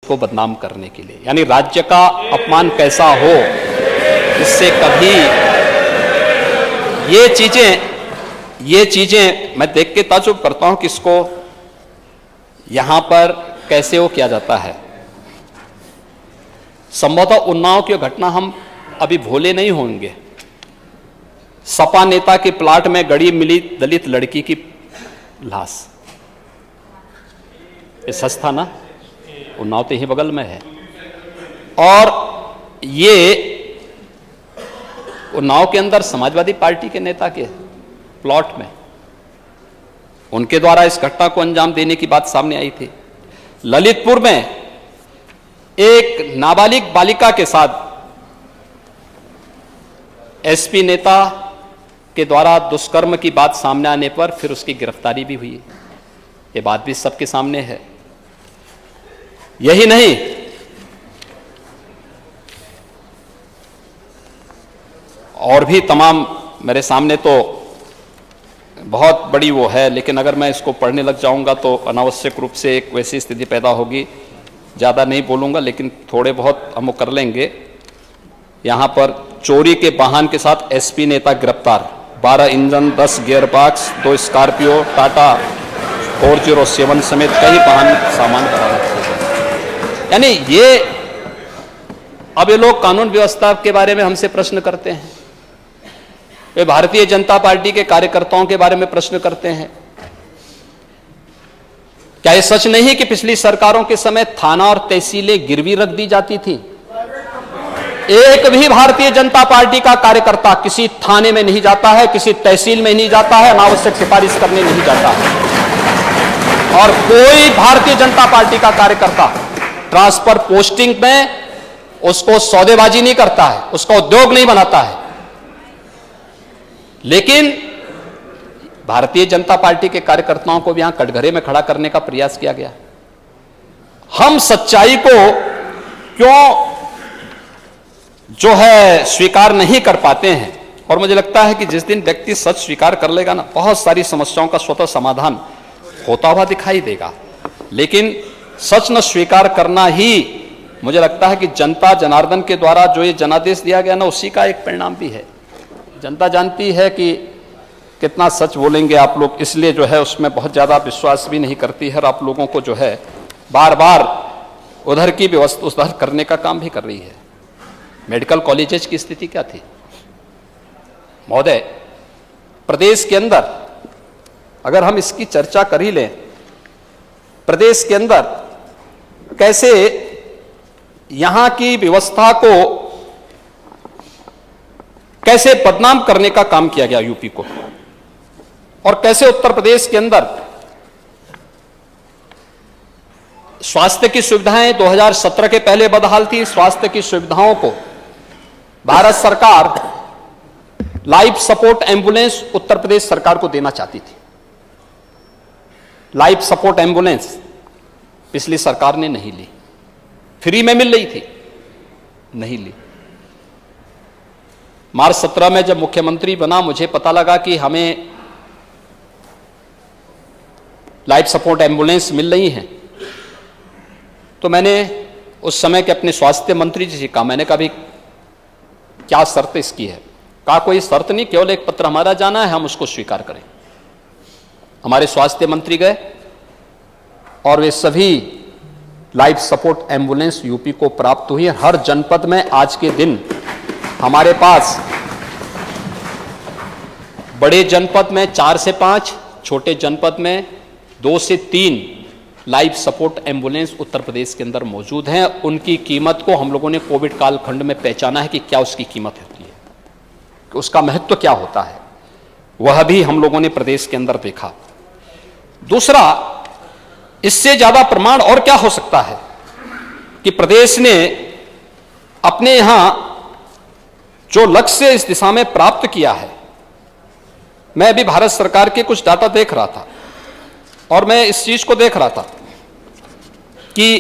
को बदनाम करने के लिए, यानी राज्य का अपमान कैसा हो, इससे कभी ये चीजें मैं देख के ताज्जुब करता हूं कि इसको यहां पर कैसे वो किया जाता है। संभवतः उन्नाव की घटना हम अभी भूले नहीं होंगे। सपा नेता के प्लाट में गड़ी मिली दलित लड़की की लाश, ये सच था ना, उन्नाव तो ही बगल में है। और ये उन्नाव के अंदर समाजवादी पार्टी के नेता के प्लॉट में उनके द्वारा इस घटना को अंजाम देने की बात सामने आई थी। ललितपुर में एक नाबालिग बालिका के साथ एसपी नेता के द्वारा दुष्कर्म की बात सामने आने पर फिर उसकी गिरफ्तारी भी हुई। ये बात भी सबके सामने है। यही नहीं, और भी तमाम मेरे सामने तो बहुत बड़ी वो है, लेकिन अगर मैं इसको पढ़ने लग जाऊंगा तो अनावश्यक रूप से एक वैसी स्थिति पैदा होगी। ज़्यादा नहीं बोलूंगा, लेकिन थोड़े बहुत हम कर लेंगे। यहाँ पर चोरी के वाहन के साथ एसपी नेता गिरफ्तार, 12 engine, 10 gear box, 2 Scorpio Tata 407 समेत कई वाहन सामान बरामद किए गए। यानी अब ये लोग कानून व्यवस्था के बारे में हमसे प्रश्न करते हैं, वे भारतीय जनता पार्टी के कार्यकर्ताओं के बारे में प्रश्न करते हैं। क्या यह सच नहीं कि पिछली सरकारों के समय थाना और तहसीलें गिरवी रख दी जाती थी? एक भी भारतीय जनता पार्टी का कार्यकर्ता किसी थाने में नहीं जाता है, किसी तहसील में नहीं जाता है, अनावश्यक सिफारिश करने नहीं जाता है। और कोई भारतीय जनता पार्टी का कार्यकर्ता ट्रांसफर पोस्टिंग में उसको सौदेबाजी नहीं करता है, उसका उद्योग नहीं बनाता है। लेकिन भारतीय जनता पार्टी के कार्यकर्ताओं को भी यहां कटघरे में खड़ा करने का प्रयास किया गया। हम सच्चाई को क्यों जो है स्वीकार नहीं कर पाते हैं? और मुझे लगता है कि जिस दिन व्यक्ति सच स्वीकार कर लेगा ना, बहुत सारी समस्याओं का स्वतः समाधान होता हुआ दिखाई देगा। लेकिन सच न स्वीकार करना ही मुझे लगता है कि जनता जनार्दन के द्वारा जो ये जनादेश दिया गया ना, उसी का एक परिणाम भी है। जनता जानती है कि कितना सच बोलेंगे आप लोग, इसलिए जो है उसमें बहुत ज़्यादा विश्वास भी नहीं करती है और आप लोगों को जो है बार बार उधर की व्यवस्था उधर करने का काम भी कर रही है। मेडिकल कॉलेजेस की स्थिति क्या थी महोदय? प्रदेश के अंदर अगर हम इसकी चर्चा कर ही लें, प्रदेश के अंदर कैसे यहां की व्यवस्था को कैसे बदनाम करने का काम किया गया यूपी को, और कैसे उत्तर प्रदेश के अंदर स्वास्थ्य की सुविधाएं 2017 के पहले बदहाल थी। स्वास्थ्य की सुविधाओं को भारत सरकार life support ambulance Uttar Pradesh सरकार को देना चाहती थी। लाइफ सपोर्ट एम्बुलेंस पिछली सरकार ने नहीं ली, फ्री में मिल रही थी, नहीं ली। मार्च 17 में जब मुख्यमंत्री बना, मुझे पता लगा कि हमें लाइफ सपोर्ट एम्बुलेंस मिल रही हैं, तो मैंने उस समय के अपने स्वास्थ्य मंत्री जी से कहा, मैंने कहा भी क्या शर्त इसकी है? कहा कोई शर्त नहीं, केवल एक पत्र हमारा जाना है, हम उसको स्वीकार करें। हमारे स्वास्थ्य मंत्री गए और वे सभी लाइफ सपोर्ट एम्बुलेंस यूपी को प्राप्त हुई है। हर जनपद में आज के दिन हमारे पास बड़े जनपद में 4 से 5, छोटे जनपद में 2 से 3 life support ambulance Uttar Pradesh के अंदर मौजूद हैं। उनकी कीमत को हम लोगों ने कोविड कालखंड में पहचाना है कि क्या उसकी कीमत होती है, कि उसका महत्व क्या होता है, वह भी हम लोगों ने प्रदेश के अंदर देखा। दूसरा, इससे ज्यादा प्रमाण और क्या हो सकता है कि प्रदेश ने अपने यहां जो लक्ष्य इस दिशा में प्राप्त किया है। मैं अभी भारत सरकार के कुछ डाटा देख रहा था और मैं इस चीज को देख रहा था कि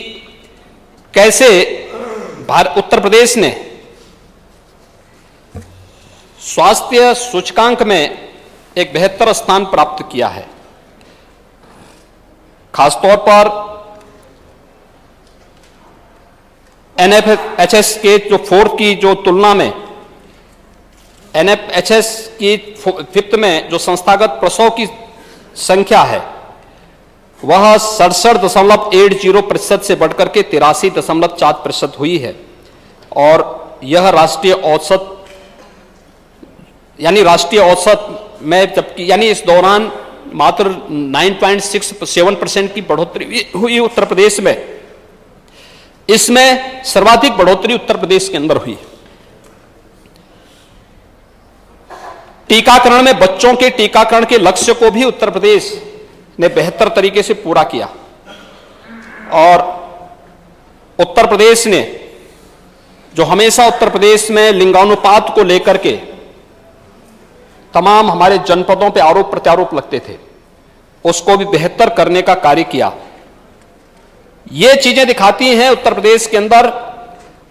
कैसे उत्तर प्रदेश ने स्वास्थ्य सूचकांक में एक बेहतर स्थान प्राप्त किया है। खासतौर पर एनएफएचएस के जो फोर्थ की जो तुलना में एनएफएचएस की फिफ्थ में जो संस्थागत प्रसव की संख्या है वह 67.80% से बढ़कर के 83.4% हुई है और यह राष्ट्रीय औसत में जबकि यानी इस दौरान मात्र 9.67% की बढ़ोतरी हुई उत्तर प्रदेश में। इसमें सर्वाधिक बढ़ोतरी उत्तर प्रदेश के अंदर हुई। टीकाकरण में बच्चों के टीकाकरण के लक्ष्य को भी उत्तर प्रदेश ने बेहतर तरीके से पूरा किया और उत्तर प्रदेश ने जो हमेशा उत्तर प्रदेश में लिंगानुपात को लेकर के तमाम हमारे जनपदों पे आरोप प्रत्यारोप लगते थे, उसको भी बेहतर करने का कार्य किया। ये चीजें दिखाती हैं उत्तर प्रदेश के अंदर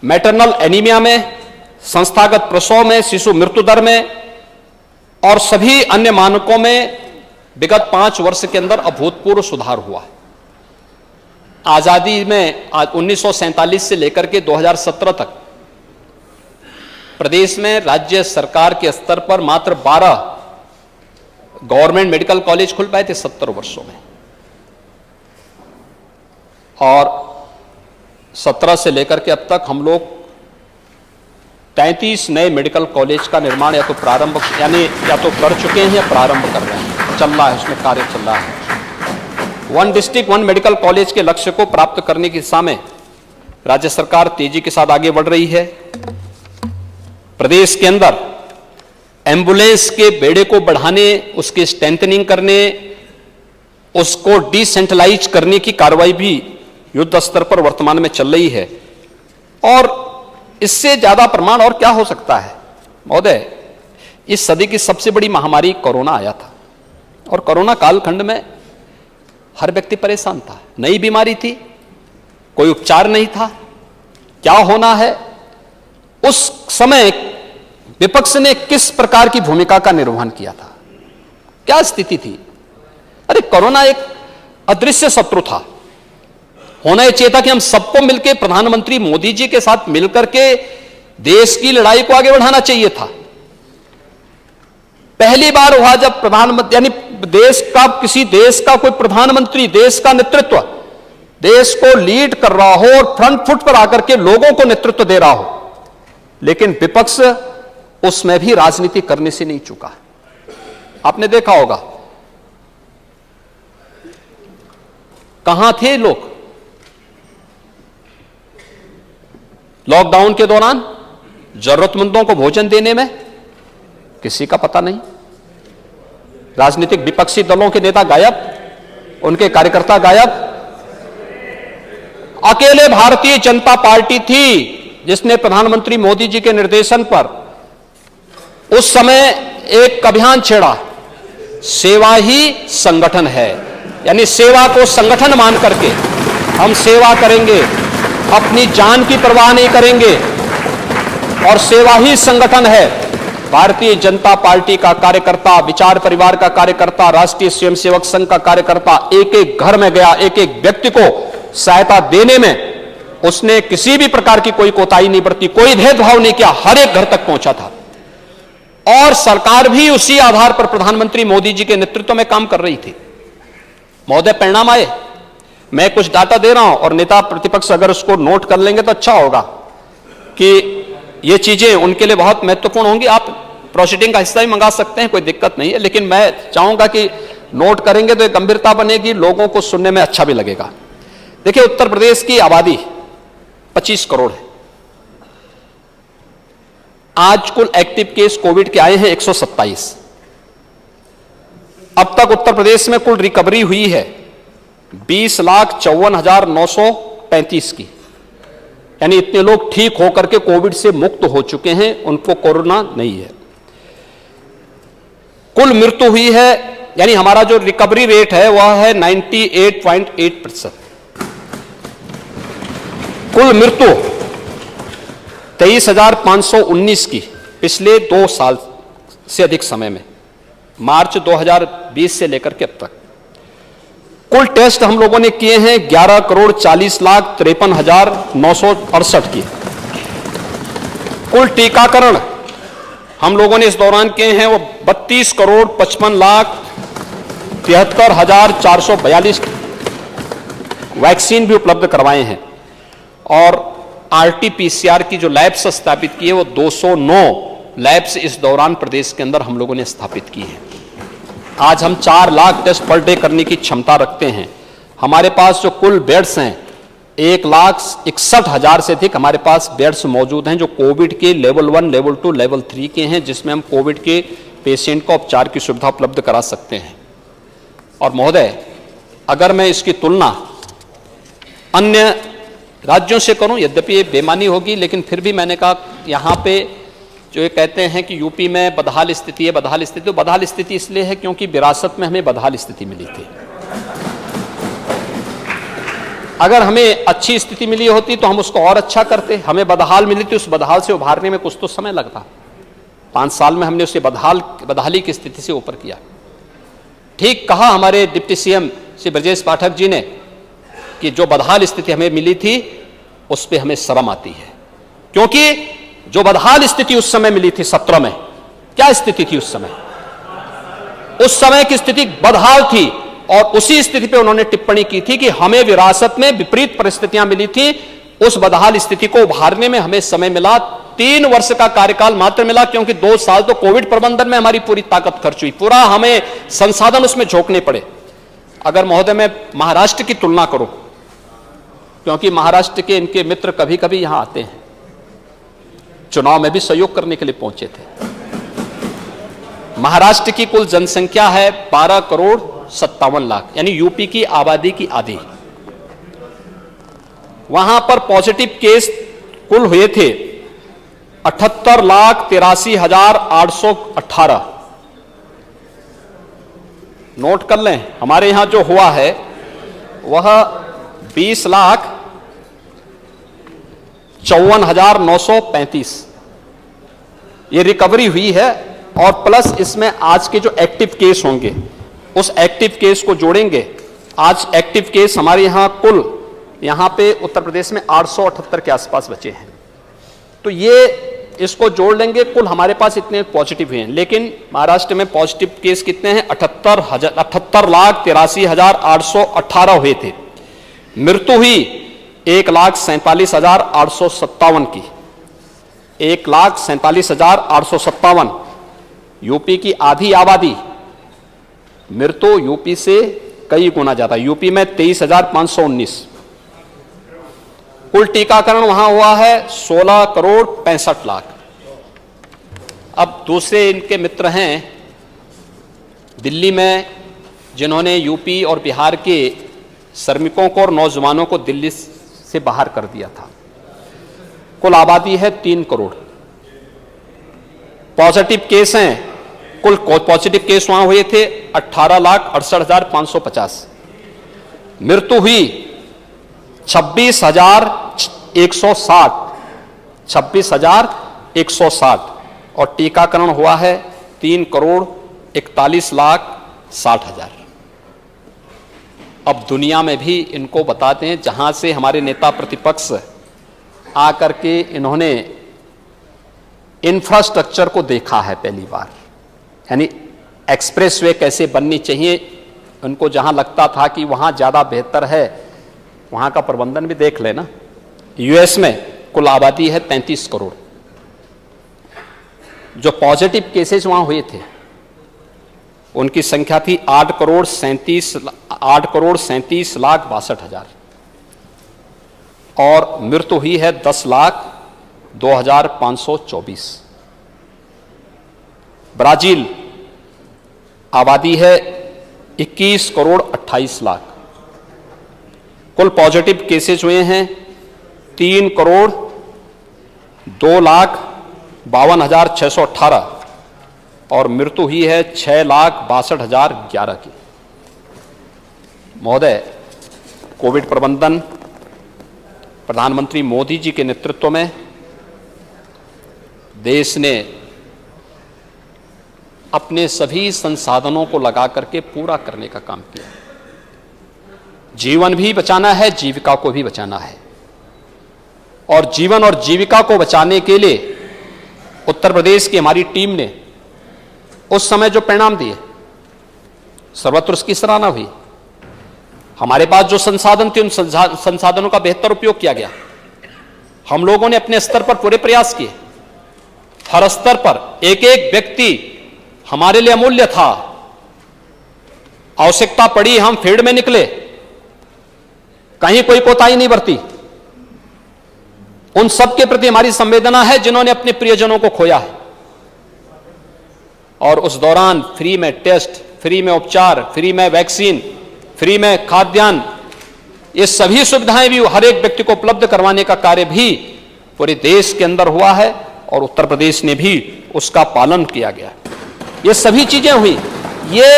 मैटरनल एनीमिया में, संस्थागत प्रसव में, शिशु मृत्यु दर में और सभी अन्य मानकों में विगत 5 वर्ष के अंदर अभूतपूर्व सुधार हुआ। आजादी में 1947 से लेकर के 2017 तक प्रदेश में राज्य सरकार के स्तर पर मात्र 12 गवर्नमेंट मेडिकल कॉलेज खुल पाए थे 70 वर्षों में और 17 से लेकर के अब तक हम लोग 33 नए मेडिकल कॉलेज का निर्माण या तो प्रारंभ या तो कर चुके हैं या प्रारंभ कर रहे हैं, चल रहा है, उसमें कार्य चल रहा है। 1 डिस्ट्रिक्ट 1 मेडिकल कॉलेज के लक्ष्य को प्राप्त करने की दिशा में राज्य सरकार तेजी के साथ आगे बढ़ रही है। प्रदेश के अंदर एम्बुलेंस के बेड़े को बढ़ाने, उसकी स्ट्रेंथनिंग करने, उसको डिसेंट्रलाइज करने की कार्रवाई भी युद्ध स्तर पर वर्तमान में चल रही है और इससे ज्यादा प्रमाण और क्या हो सकता है। महोदय, इस सदी की सबसे बड़ी महामारी कोरोना आया था और कोरोना कालखंड में हर व्यक्ति परेशान था, नई बीमारी थी, कोई उपचार नहीं था, क्या होना है। उस समय विपक्ष ने किस प्रकार की भूमिका का निर्वहन किया था, क्या स्थिति थी। अरे कोरोना एक अदृश्य शत्रु था, होना यह चाहिए था कि हम सबको मिलकर प्रधानमंत्री मोदी जी के साथ मिलकर के देश की लड़ाई को आगे बढ़ाना चाहिए था। पहली बार हुआ जब प्रधानमंत्री यानी किसी देश का कोई प्रधानमंत्री देश का नेतृत्व, देश को लीड कर रहा हो और फ्रंट फुट पर आकर के लोगों को नेतृत्व दे रहा हो, लेकिन विपक्ष उसमें भी राजनीति करने से नहीं चूका। आपने देखा होगा कहां थे लोग लॉकडाउन के दौरान, जरूरतमंदों को भोजन देने में किसी का पता नहीं। राजनीतिक विपक्षी दलों के नेता गायब, उनके कार्यकर्ता गायब। अकेले भारतीय जनता पार्टी थी जिसने प्रधानमंत्री मोदी जी के निर्देशन पर उस समय एक अभियान छेड़ा, सेवा ही संगठन है, यानी सेवा को संगठन मान करके हम सेवा करेंगे, अपनी जान की परवाह नहीं करेंगे और सेवा ही संगठन है। भारतीय जनता पार्टी का कार्यकर्ता, विचार परिवार का कार्यकर्ता, राष्ट्रीय स्वयंसेवक संघ का कार्यकर्ता एक एक घर में गया, एक एक व्यक्ति को सहायता देने में उसने किसी भी प्रकार की कोई कोताही नहीं बरती, कोई भेदभाव नहीं किया, हर एक घर तक पहुंचा था और सरकार भी उसी आधार पर प्रधानमंत्री मोदी जी के नेतृत्व में काम कर रही थी। महोदय, परिणाम आए। मैं कुछ डाटा दे रहा हूं और नेता प्रतिपक्ष अगर उसको नोट कर लेंगे तो अच्छा होगा कि ये चीजें उनके लिए बहुत महत्वपूर्ण होंगी। आप प्रोसीडिंग का हिस्सा ही मंगा सकते हैं, कोई दिक्कत नहीं है, लेकिन मैं चाहूंगा कि नोट करेंगे तो एक गंभीरता बनेगी, लोगों को सुनने में अच्छा भी लगेगा। देखिए, उत्तर प्रदेश की आबादी 25 करोड़ है। आज कुल एक्टिव केस कोविड के आए हैं 127। अब तक उत्तर प्रदेश में कुल रिकवरी हुई है 20,54,935 की, यानी इतने लोग ठीक होकर के कोविड से मुक्त हो चुके हैं, उनको कोरोना नहीं है। कुल मृत्यु हुई है, यानी हमारा जो रिकवरी रेट है वह है 98.8%। कुल मृत्यु 23,519 की पिछले 2 साल से अधिक समय में, मार्च 2020 से लेकर के अब तक। कुल टेस्ट हम लोगों ने किए हैं 11,40,53,968 की। कुल टीकाकरण हम लोगों ने इस दौरान किए हैं वो 32,55,73,442 वैक्सीन भी उपलब्ध करवाए हैं। और आरटीपीसीआर की जो लैब्स स्थापित की है वो 209 लैब्स इस दौरान प्रदेश के अंदर हम लोगों ने स्थापित की है। आज हम 4 लाख टेस्ट पर डे करने की क्षमता रखते हैं। हमारे पास जो कुल बेड्स हैं 1,61,000 से अधिक हमारे पास बेड्स मौजूद हैं जो कोविड के लेवल 1, लेवल 2, लेवल 3 के हैं, जिसमें हम कोविड के पेशेंट को उपचार की सुविधा उपलब्ध करा सकते हैं। और महोदय, अगर मैं इसकी तुलना अन्य राज्यों से करूं, यद्यपि ये बेमानी होगी, लेकिन फिर भी मैंने कहा यहां पे जो ये कहते हैं कि यूपी में बदहाल स्थिति है, बदहाल स्थिति, तो बदहाल स्थिति इसलिए है क्योंकि विरासत में हमें बदहाल स्थिति मिली थी। अगर हमें अच्छी स्थिति मिली होती तो हम उसको और अच्छा करते। हमें बदहाल मिली थी, उस बदहाल से उभारने में कुछ तो समय लगता। 5 साल में हमने उसे बदहाली की स्थिति से ऊपर किया। ठीक कहा हमारे डिप्टी सीएम श्री ब्रजेश पाठक जी ने कि जो बदहाल स्थिति हमें मिली थी उस पर हमें शर्म आती है, क्योंकि जो बदहाल स्थिति उस समय मिली थी 17 में, क्या स्थिति थी उस समय? उस समय की स्थिति बदहाल थी। और उसी स्थिति पे उन्होंने टिप्पणी की थी कि हमें विरासत में विपरीत परिस्थितियां मिली थी, उस बदहाल स्थिति को उभारने में हमें समय मिला। 3 वर्ष का कार्यकाल मात्र मिला, क्योंकि 2 साल तो कोविड प्रबंधन में हमारी पूरी ताकत खर्च हुई, पूरा हमें संसाधन उसमें झोंकने पड़े। अगर महोदय मैं महाराष्ट्र की तुलना करूं, क्योंकि महाराष्ट्र के इनके मित्र कभी कभी यहां आते हैं, चुनाव में भी सहयोग करने के लिए पहुंचे थे। महाराष्ट्र की कुल जनसंख्या है 12,57,00,000, यानी यूपी की आबादी की आधी। वहां पर पॉजिटिव केस कुल हुए थे 78,83,818। नोट कर लें, हमारे यहां जो हुआ है वह 20,54,935 ये रिकवरी हुई है। और प्लस इसमें आज के जो एक्टिव केस होंगे उस एक्टिव केस को जोड़ेंगे। आज एक्टिव केस हमारे यहां कुल यहां पे उत्तर प्रदेश में 878 के आसपास बचे हैं। तो ये इसको जोड़ लेंगे, कुल हमारे पास इतने पॉजिटिव हुए हैं। लेकिन महाराष्ट्र में पॉजिटिव केस कितने हैं? 78,83,818 हुए थे। मृत्यु हुई 1,47,857 की। 1,47,857। यूपी की आधी आबादी, मृत्यु यूपी से कई गुना ज्यादा। यूपी में 23,519। कुल टीकाकरण वहां हुआ है 16,65,00,000। अब दूसरे इनके मित्र हैं दिल्ली में, जिन्होंने यूपी और बिहार के श्रमिकों को और नौजवानों को दिल्ली से बाहर कर दिया था। कुल आबादी है 3 करोड़। पॉजिटिव केस हैं, कुल पॉजिटिव केस वहां हुए थे 18,68,550। मृत्यु हुई 26,160। 26,160। और टीकाकरण हुआ है 3,41,60,000। अब दुनिया में भी इनको बताते हैं, जहां से हमारे नेता प्रतिपक्ष आकर के इन्होंने इंफ्रास्ट्रक्चर को देखा है पहली बार, यानी एक्सप्रेसवे कैसे बननी चाहिए। उनको जहां लगता था कि वहां ज्यादा बेहतर है, वहां का प्रबंधन भी देख लेना। यूएस में कुल आबादी है 33 करोड़। जो पॉजिटिव केसेस वहां हुए थे उनकी संख्या थी 8,37,62,000। और मृत्यु हुई है 10,02,524। ब्राजील आबादी है 21,28,00,000। कुल पॉजिटिव केसेस हुए हैं 3,02,52,618। और मृत्यु हुई है 6,62,011 की। महोदय, कोविड प्रबंधन प्रधानमंत्री मोदी जी के नेतृत्व में देश ने अपने सभी संसाधनों को लगा करके पूरा करने का काम किया। जीवन भी बचाना है, जीविका को भी बचाना है। और जीवन और जीविका को बचाने के लिए उत्तर प्रदेश की हमारी टीम ने उस समय जो परिणाम दिए, सर्वत्र उसकी सराहना हुई। हमारे पास जो संसाधन थे, उन संसाधनों का बेहतर उपयोग किया गया। हम लोगों ने अपने स्तर पर पूरे प्रयास किए। हर स्तर पर एक एक व्यक्ति हमारे लिए अमूल्य था। आवश्यकता पड़ी, हम फील्ड में निकले, कहीं कोई कोताही नहीं बरती। उन सब के प्रति हमारी संवेदना है जिन्होंने अपने प्रियजनों को खोया है। और उस दौरान फ्री में टेस्ट, फ्री में उपचार, फ्री में वैक्सीन, फ्री में खाद्यान्न, ये सभी सुविधाएं भी हर एक व्यक्ति को उपलब्ध करवाने का कार्य भी पूरे देश के अंदर हुआ है और उत्तर प्रदेश ने भी उसका पालन किया गया। ये सभी चीजें हुई। ये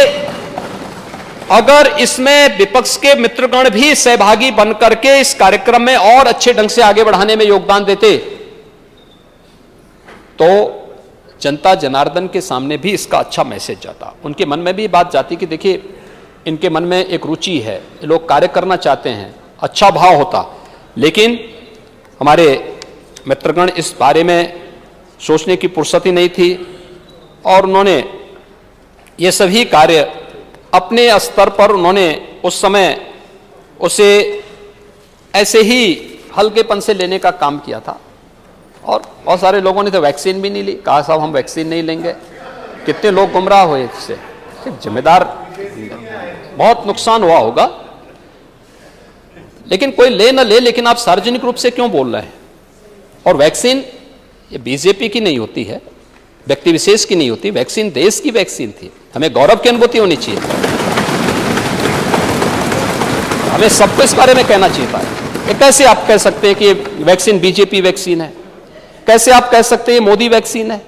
अगर इसमें विपक्ष के मित्रगण भी सहभागी बनकर के इस कार्यक्रम में और अच्छे ढंग से आगे बढ़ाने में योगदान देते तो जनता जनार्दन के सामने भी इसका अच्छा मैसेज जाता। उनके मन में भी बात जाती कि देखिए, इनके मन में एक रुचि है, लोग कार्य करना चाहते हैं, अच्छा भाव होता। लेकिन हमारे मित्रगण इस बारे में सोचने की फुर्सत ही नहीं थी और उन्होंने ये सभी कार्य अपने स्तर पर उन्होंने उस समय उसे ऐसे ही हल्केपन से लेने का काम किया था। और बहुत सारे लोगों ने तो वैक्सीन भी नहीं ली, कहा साहब हम वैक्सीन नहीं लेंगे। कितने लोग गुमराह हुए इससे, जिम्मेदार, बहुत नुकसान हुआ होगा। लेकिन कोई ले ना ले, लेकिन आप सार्वजनिक रूप से क्यों बोल रहे हैं? और वैक्सीन ये बीजेपी की नहीं होती है, व्यक्ति विशेष की नहीं होती, वैक्सीन देश की वैक्सीन थी। हमें गौरव की अनुभूति होनी चाहिए, हमें सबको इस बारे में कहना चाहिए था। कैसे आप कह सकते हैं कि वैक्सीन बीजेपी वैक्सीन है? कैसे आप कह सकते हैं मोदी वैक्सीन है?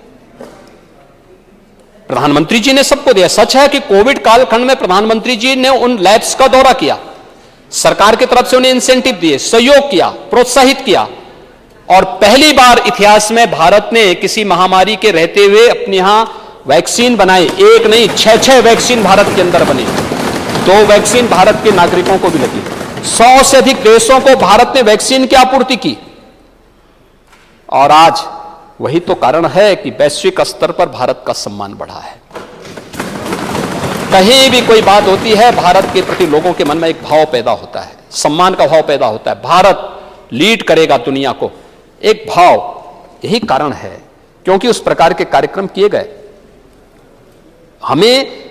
प्रधानमंत्री जी ने सबको दिया। सच है कि कोविड कालखंड में प्रधानमंत्री जी ने उन लैब्स का दौरा किया, सरकार की तरफ से उन्हें इंसेंटिव दिए, सहयोग किया, प्रोत्साहित किया। और पहली बार इतिहास में भारत ने किसी महामारी के रहते हुए अपने यहां वैक्सीन बनाई। एक नहीं, 6 वैक्सीन भारत के अंदर बनी। 2 वैक्सीन भारत के नागरिकों को भी लगी। 100 से अधिक देशों को भारत ने वैक्सीन की आपूर्ति की। और आज वही तो कारण है कि वैश्विक स्तर पर भारत का सम्मान बढ़ा है। कहीं भी कोई बात होती है, भारत के प्रति लोगों के मन में एक भाव पैदा होता है, सम्मान का भाव पैदा होता है। भारत लीड करेगा दुनिया को, एक भाव। यही कारण है क्योंकि उस प्रकार के कार्यक्रम किए गए। हमें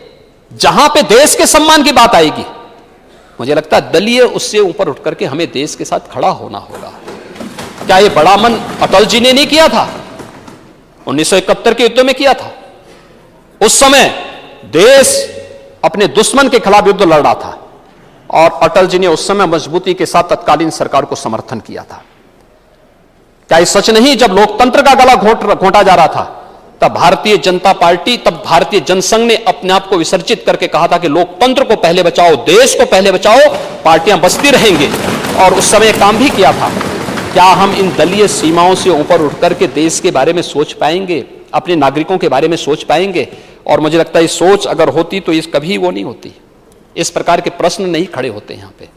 जहां पे देश के सम्मान की बात आएगी, मुझे लगता है दलीय उससे ऊपर उठ करके हमें देश के साथ खड़ा होना होगा। क्या ये बड़ा मन अटल जी ने नहीं किया था? 1971 के युद्ध में किया था। उस समय देश अपने दुश्मन के खिलाफ युद्ध लड़ रहा था और अटल जी ने उस समय मजबूती के साथ तत्कालीन सरकार को समर्थन किया था। क्या ये सच नहीं? जब लोकतंत्र का गला घोंटा जा रहा था, तब भारतीय जनता पार्टी, तब भारतीय जनसंघ ने अपने आप को विसर्जित करके कहा था कि लोकतंत्र को पहले बचाओ, देश को पहले बचाओ, पार्टियां बचती रहेंगे। और उस समय काम भी किया था। क्या हम इन दलीय सीमाओं से ऊपर उठ करके देश के बारे में सोच पाएंगे, अपने नागरिकों के बारे में सोच पाएंगे? और मुझे लगता है ये सोच अगर होती तो इस कभी वो नहीं होती, इस प्रकार के प्रश्न नहीं खड़े होते यहां पे।